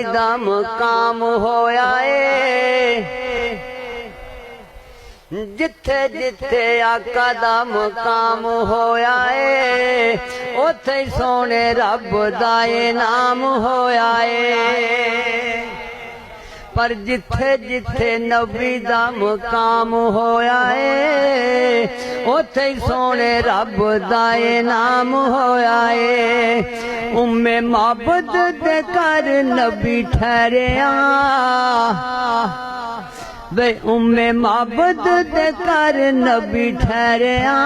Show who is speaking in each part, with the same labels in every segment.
Speaker 1: दा मुकाम होया है। जिथे जिथे आका दा मुकाम होया है उथे सोने रब दा इनाम होया है। पर जिथे जिथे नबी दा मुकाम होया है उथे सोने रब दा इनाम होया है। उम्मे माबद दे कर नबी ठहरिया वे उम्मे माबद दे कर नबी ठहरिया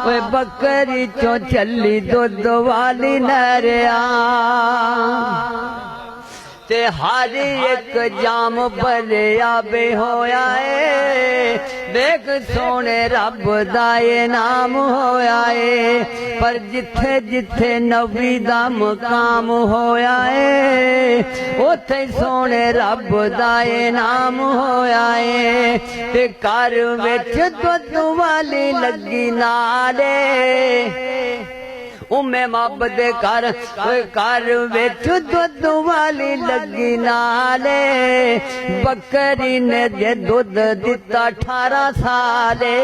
Speaker 1: वे बकरी चो चली दुध वाली नहरिया ते हर एक जाम भरिया बे होया है। देख सोने रब दा इनाम होया है। पर जिथे जिथे नबी दा मुकाम होया है उथे सोने रब दा इनाम होया है। ते घर विच दुध वाली लगी नाले उम्मे माबद घर विच दुध वाली लगी नाले बकरी ने जे दुध दिता 18 साले।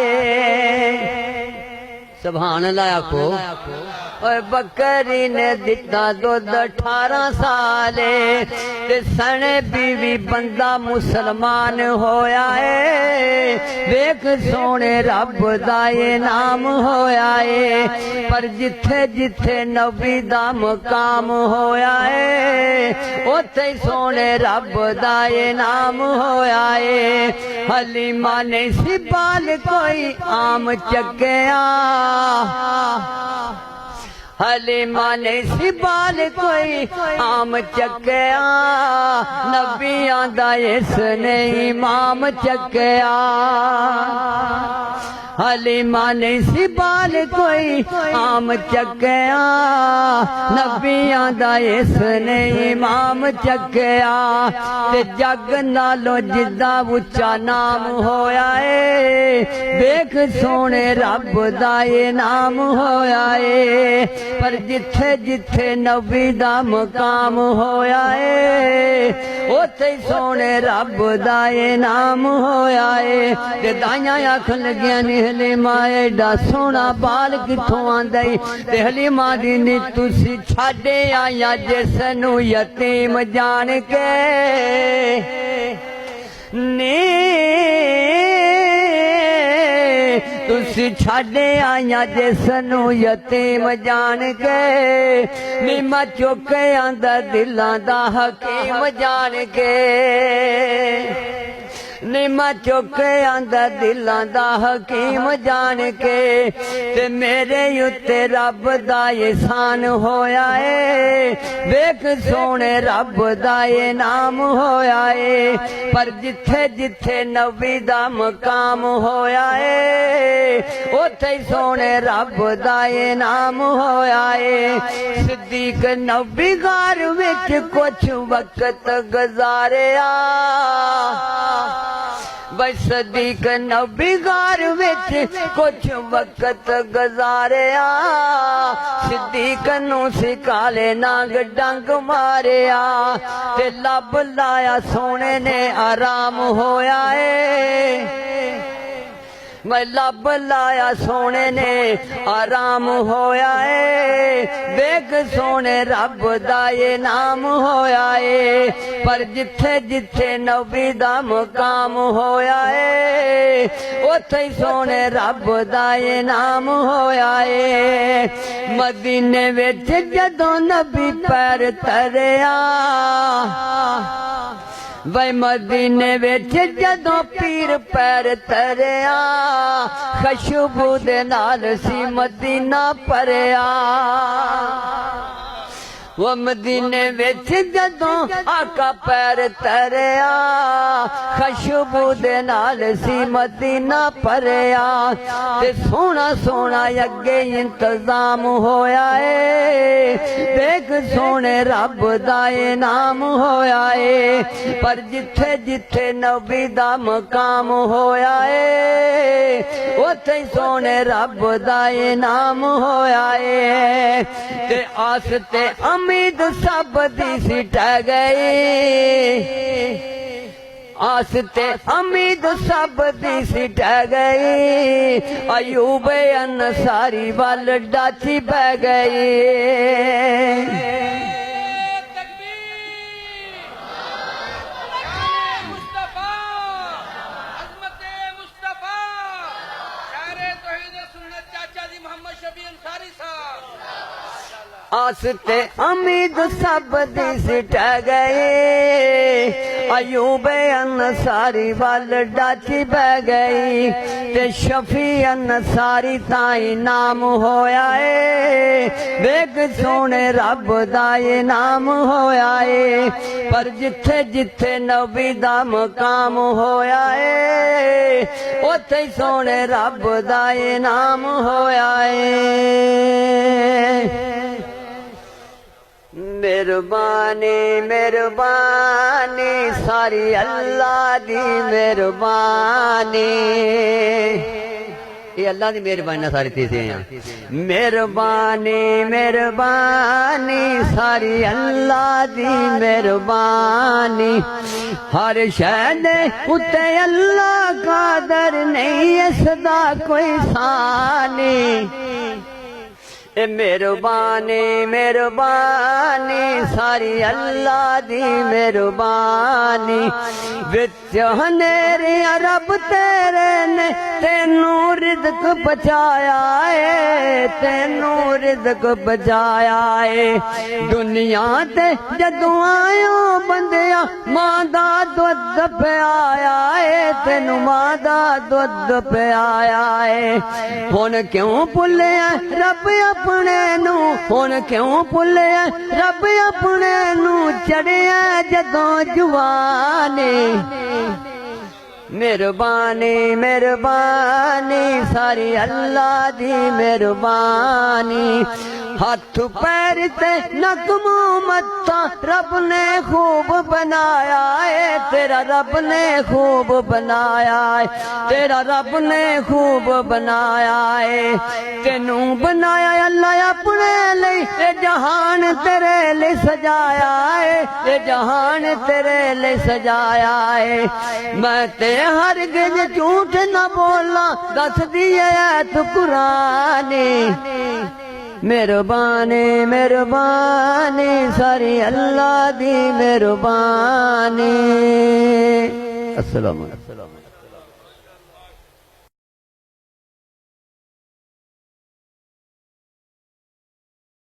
Speaker 1: सुभान अल्लाह को बकरी ने दिता दुध 18 साले। ते सने बीवी बंदा मुसलमान होया है। देख सोने रब दा इनाम होया है। पर जिथे जिथे नबी दा मुकाम होया है उथे सोने रब दा इनाम होया है। हलीमा ने सिबाल कोई आम चक्या हलीमा ने सिबाल कोई आम चक्या नबियां दा इसने इमाम चक्या। हलीमा ने सिबाल कोई आम चक्या नबियां दा इसने इमाम चक्या। ते जग नालों जिदा उच्चा नाम होया है। देख सोने रब दा इनाम होया है। पर जिथे जिथे नबी दा मुकाम होया है उथे सोने रब दा इनाम होया है। ते दाइयां आखन लगियां नी हलीमा एडा सोना बाल किथों आंदा ई। ते हलीमा दी नी तुसी छाडे आया जिस नू यतीम जान के नी तुसी छाडे आया जिस नू यतीम जान के नीमा चुक आंदा दिलां दा हकीम जान के नीमा चुक आंदा दिलां दा हकीम जान के। ते मेरे उत्ते रब दा एहसान होया है। देख सोने रब दा इनाम होया है। पर जिथे जिथे नबी दा मुकाम होया है उथे सोने रब दा इनाम होया है। सिद्दीक नबी घर विच कुछ वक्त गुजारिया बस सदीक नबी घर विच कुछ वक्त गुजारिया। सिद्दीक नू सिकाले नाग डंग मारिया ते लब लाया सोने ने आराम होया है। मैं लब लाया सोने ने आराम होया है। देख सोने रब दा इनाम होया है। पर जिथे जिथे नबी दा मुकाम होया है उथे सोने रब दा इनाम होया है। मदीने विच जदों नबी पैर धरिया वे मदीने विच जदों पीर पैर धरिया खुशबू दे नाल सी मदीना भरिया। वो मदीने विच जदों आका पैर धरिया खुशबू दे नाल सी मदीना भरिया। ते सोना सोना अगे इंतजाम होया है। देख सोने रब दा इनाम होया है। पर जिथे जिथे नबी दा मकाम होया है उथे सोने रब दा इनाम होया है। ते आस ते उम्मीद सब दी सिट गई आस ते उम्मीद सब दी सिट गई अयूब अंसारी वाल डाची बह गई आस ते उम्मीद सब दी सिट गई अयूब अंसारी वाल डाची बह गई ते शफी अंसारी ताई नाम होया है वेग सोने रब दा ये नाम होया है पर जिथे जिथे नबी दा मकाम होया है उथे सोने रब दा ये नाम होया है मेहरबानी मेहरबानी सारी अल्लाह दी मेहरबानी ये अल्लाह दी मेहरबानी सारी चीजें हैं मेहरबानी मेहरबानी सारी अल्लाह दी मेहरबानी हर शहर उते अल्लाह का दर नहीं इसदा कोई सानी ए मेहरबानी मेहरबानी सारी अल्लाह दी मेहरबानी विच हनेरियां रब तेरे ने तेनू रिज़्क बचाया है तेनू रिज़्क बचाया है दुनिया ते जदों आयो बंदिया मां दा दुध पियाया है तेनू मां दा दुध पियाया है हुण क्यों भुलिया रब अपने नू हुण क्यों भुलिया रब अपने नू चढ़िया जदों जुवानी मेहरबानी मेहरबानी सारी अल्लाह दी मेहरबानी हाथ पैर ते नकमो मत्था रब ने खूब बनाया है तेरा रब ने खूब बनाया है तेरा रब ने खूब बनाया है तेनू बनाया अल्लाह अपने लिए ये जहान तेरे लिए सजाया है ये जहान तेरे लिए सजाया है मैं ते हरगिज़ झूठ न बोला दस दिए तू कुरानी मेहरबानी मेहरबानी सारी अल्लाह दी मेहरबानी अस्सलाम वालेकुम।